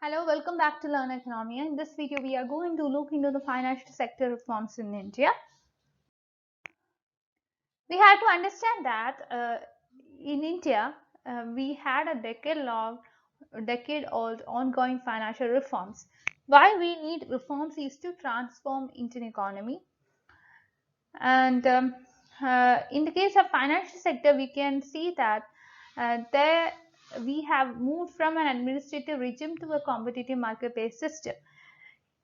Hello, welcome back to Learn Economy. In this video, we are going to look into the financial sector reforms in India. We have to understand that in India, we had a decade-old ongoing financial reforms. Why we need reforms is to transform Indian economy. And in the case of financial sector, we can see that there we have moved from an administrative regime to a competitive market-based system.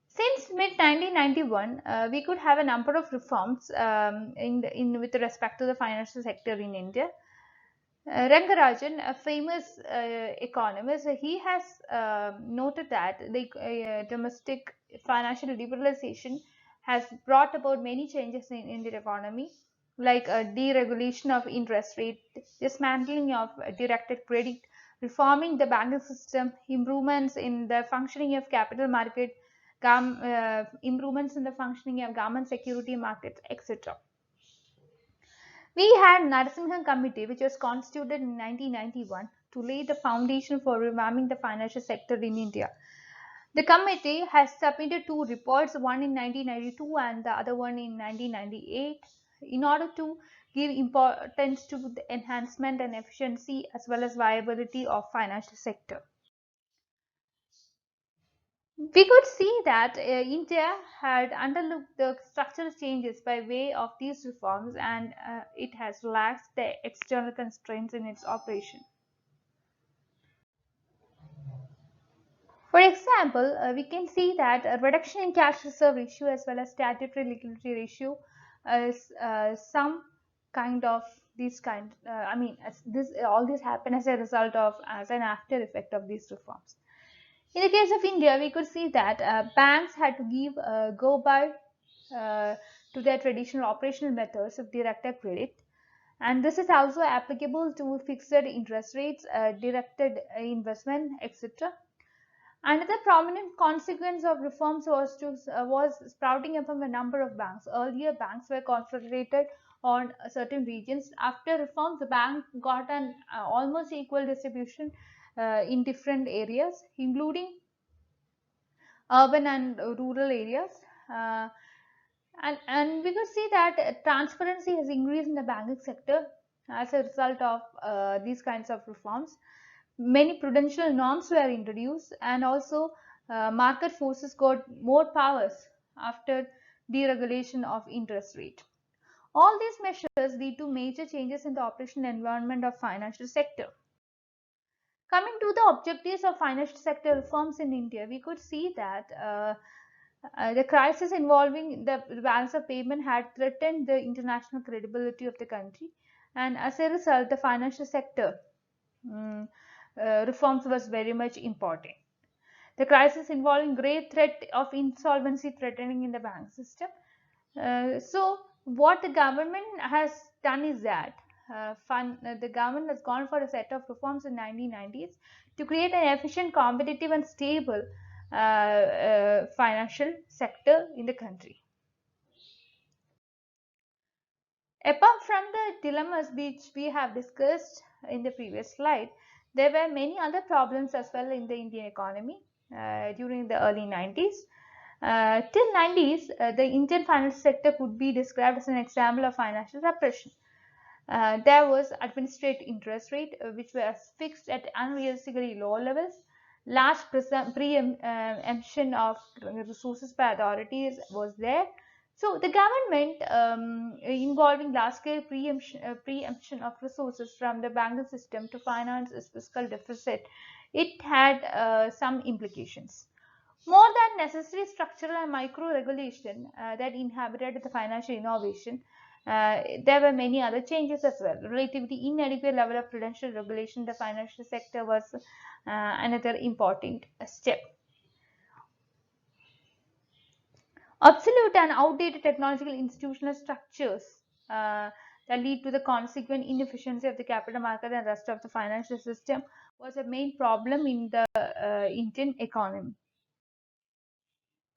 Since mid 1991, we could have a number of reforms with respect to the financial sector in India. Rangarajan, a famous economist, he has noted that the domestic financial liberalization has brought about many changes in Indian economy, like deregulation of interest rate, dismantling of directed credit, reforming the banking system, improvements in the functioning of capital market, improvements in the functioning of government security markets, etc. We had Narasimhan Committee, which was constituted in 1991 to lay the foundation for revamping the financial sector in India. The committee has submitted two reports, one in 1992 and the other one in 1998, in order to give importance to the enhancement and efficiency as well as viability of financial sector. We could see that India had underlooked the structural changes by way of these reforms and it has lacked the external constraints in its operation. For example, we can see that a reduction in cash reserve ratio as well as statutory liquidity ratio is some kind of these kind. All this happened as a result of as an after effect of these reforms. In the case of India, we could see that banks had to give go by uh, to their traditional operational methods of directed credit, and this is also applicable to fixed interest rates, directed investment, etc. Another prominent consequence of reforms was sprouting up from a number of banks. Earlier, banks were concentrated on certain regions. After reforms, the bank got an almost equal distribution in different areas, including urban and rural areas. Uh, and we could see that transparency has increased in the banking sector as a result of these kinds of reforms. Many prudential norms were introduced, and also market forces got more powers after deregulation of interest rate. All these measures lead to major changes in the operational environment of financial sector. Coming to the objectives of financial sector reforms in India, we could see that the crisis involving the balance of payment had threatened the international credibility of the country, and as a result, the financial sector um, reforms was very much important. The crisis involving great threat of insolvency threatening in the bank system. So, what the government has done is that the government has gone for a set of reforms in 1990s to create an efficient, competitive, and stable financial sector in the country. Apart from the dilemmas which we have discussed in the previous slide, there were many other problems as well in the Indian economy during the early 90s. Till 90s, the Indian financial sector could be described as an example of financial repression. There was administrative interest rate which was fixed at unrealistically low levels. Large preemption of resources by authorities was there. So the government involving large-scale preemption of resources from the banking system to finance its fiscal deficit, it had some implications. More than necessary structural and micro regulation that inhabited the financial innovation, there were many other changes as well. Relatively inadequate level of prudential regulation in the financial sector was another important step. Obsolete and outdated technological institutional structures that lead to the consequent inefficiency of the capital market and rest of the financial system was a main problem in the Indian economy.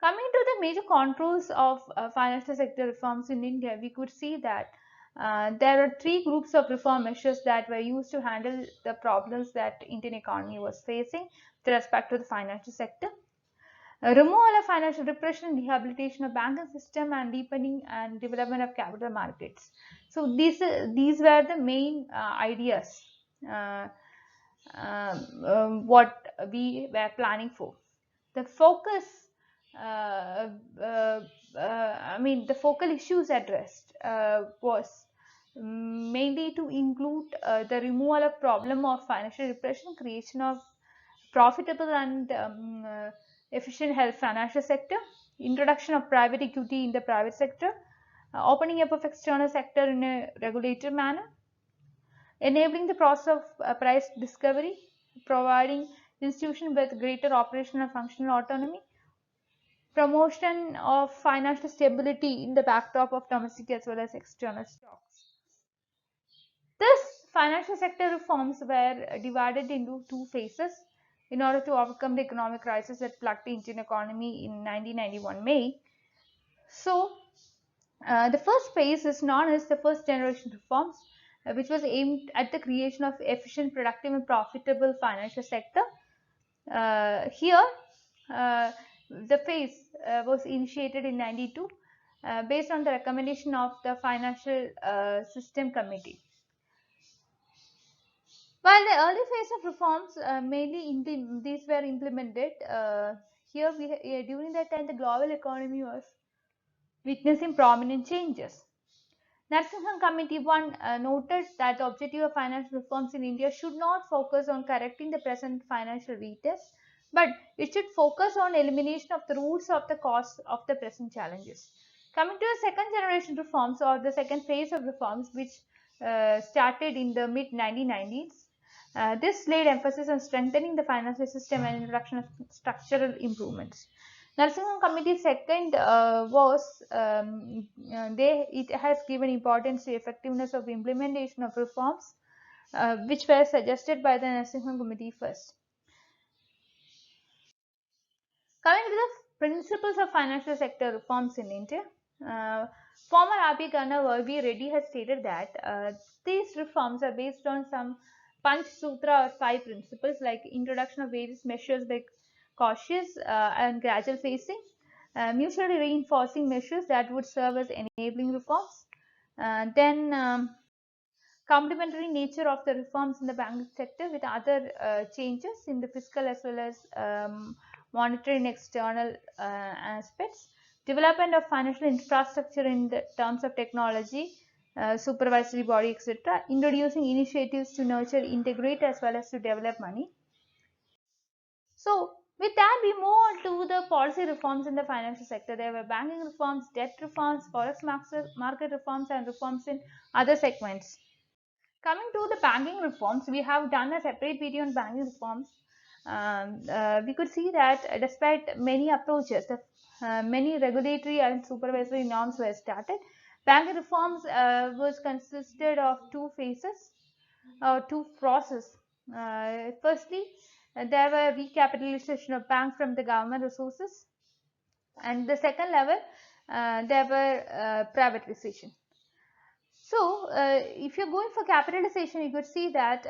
Coming to the major controls of financial sector reforms in India, we could see that there are three groups of reform measures that were used to handle the problems that Indian economy was facing with respect to the financial sector. Removal of financial repression, rehabilitation of banking system, and deepening and development of capital markets. So these were the main ideas uh, what we were planning for. The focus, uh, uh, the focal issues addressed was mainly to include the removal of problem of financial repression, creation of profitable and efficient health financial sector, introduction of private equity in the private sector, opening up of external sector in a regulated manner, enabling the process of price discovery, providing institution with greater operational and functional autonomy, promotion of financial stability in the backdrop of domestic as well as external shocks. This financial sector reforms were divided into two phases in order to overcome the economic crisis that plagued the Indian economy in 1991 May. So, the first phase is known as the first generation reforms, which was aimed at the creation of efficient, productive, and profitable financial sector. Here, the phase was initiated in 92 based on the recommendation of the Financial System Committee. While the early phase of reforms mainly these were implemented, during that time the global economy was witnessing prominent changes. Narasimhan Committee 1 noted that the objective of financial reforms in India should not focus on correcting the present financial weakness, but it should focus on elimination of the roots of the cause of the present challenges. Coming to the second generation reforms or the second phase of reforms, which started in the mid 1990s, this laid emphasis on strengthening the financial system and introduction of structural improvements. Narasimhan Committee second it has given importance to effectiveness of implementation of reforms which were suggested by the Narasimhan Committee first. Coming to the principles of financial sector reforms in India, former RB Governor V. Reddy has stated that these reforms are based on some Panch Sutra or 5 principles like introduction of various measures like cautious and gradual phasing, mutually reinforcing measures that would serve as enabling reforms, then complementary nature of the reforms in the banking sector with other changes in the fiscal as well as monetary and external aspects, development of financial infrastructure in the terms of technology, supervisory body, etc., introducing initiatives to nurture, integrate as well as to develop money. So, with that, we move on to the policy reforms in the financial sector. There were banking reforms, debt reforms, forex market reforms, and reforms in other segments. Coming to the banking reforms, we have done a separate video on banking reforms. We could see that despite many approaches, many regulatory and supervisory norms were started. Banking reforms was consisted of two phases, two processes. Firstly, there were recapitalization of banks from the government resources, and the second level, there were privatization. So, if you're going for capitalization, you could see that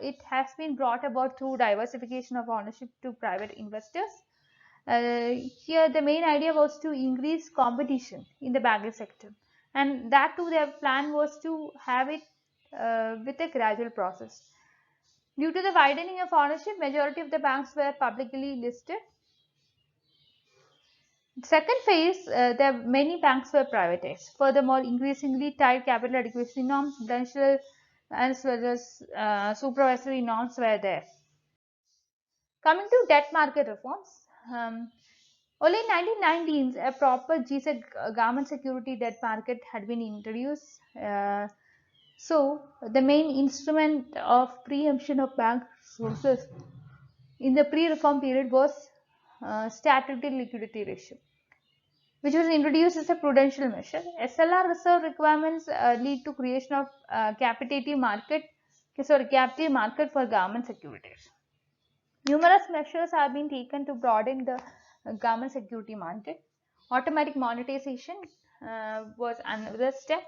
it has been brought about through diversification of ownership to private investors. Here, the main idea was to increase competition in the banking sector, and that too, their plan was to have it with a gradual process. Due to the widening of ownership, majority of the banks were publicly listed. Second phase, many banks were privatized. Furthermore, increasingly tight capital adequacy norms, prudential as well as supervisory norms were there. Coming to debt market reforms, only in 1919s a proper GSEC government security debt market had been introduced. So, the main instrument of preemption of bank resources in the pre-reform period was statutory liquidity ratio, which was introduced as a prudential measure. SLR reserve requirements lead to creation of captive market for government securities. Numerous measures have been taken to broaden the government security market. Automatic monetization was another step.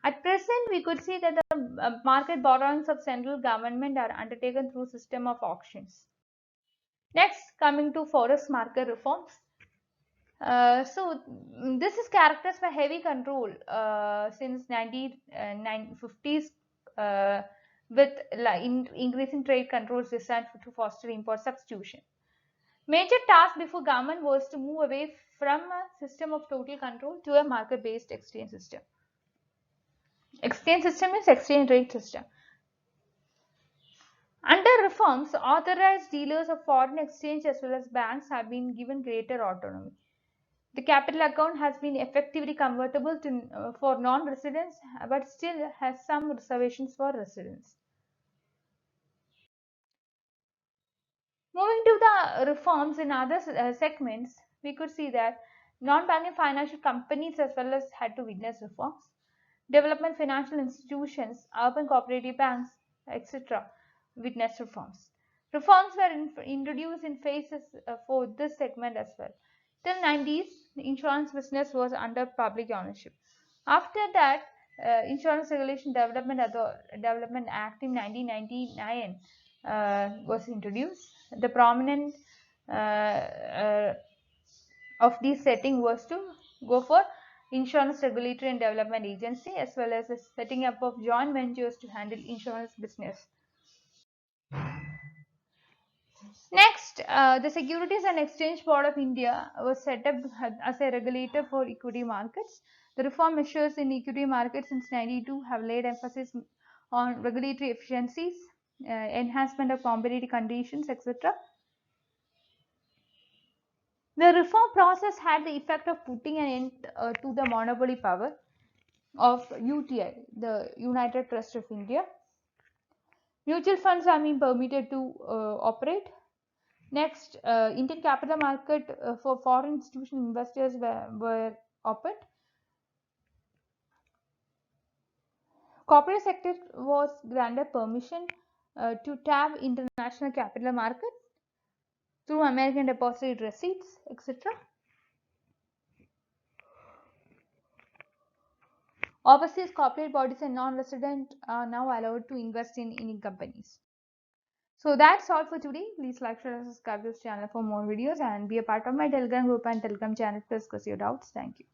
At present, we could see that the market borrowings of central government are undertaken through system of auctions. Next, coming to forest market reforms. This is characterized by heavy control since 1950s with increasing trade controls designed to foster import substitution. Major task before government was to move away from a system of total control to a market-based exchange system. Exchange system is exchange rate system. Under reforms, authorized dealers of foreign exchange as well as banks have been given greater autonomy. The capital account has been effectively convertible to, for non-residents but still has some reservations for residents. Moving to the reforms in other segments, we could see that non-banking financial companies as well as had to witness reforms. Development financial institutions, urban cooperative banks, etc. witnessed reforms. Reforms were introduced in phases for this segment as well. Till 90s, the insurance business was under public ownership. After that, Insurance Regulation Development Act in 1999 was introduced. The prominent of this setting was to go for Insurance Regulatory and Development Agency as well as the setting up of joint ventures to handle insurance business. Next, the Securities and Exchange Board of India was set up as a regulator for equity markets. The reform measures in equity markets since 1992 have laid emphasis on regulatory efficiencies, enhancement of competitive conditions, etc. The reform process had the effect of putting an end to the monopoly power of UTI, the United Trust of India. Mutual funds are being permitted to operate. Next, Indian capital market for foreign institutional investors were opened. Corporate sector was granted permission to tap international capital market through American deposit receipts, etc. Overseas corporate bodies and non-resident are now allowed to invest in Indian companies. So that's all for today. Please like, share, and subscribe to this channel for more videos and be a part of my Telegram group and Telegram channel to discuss your doubts. Thank you.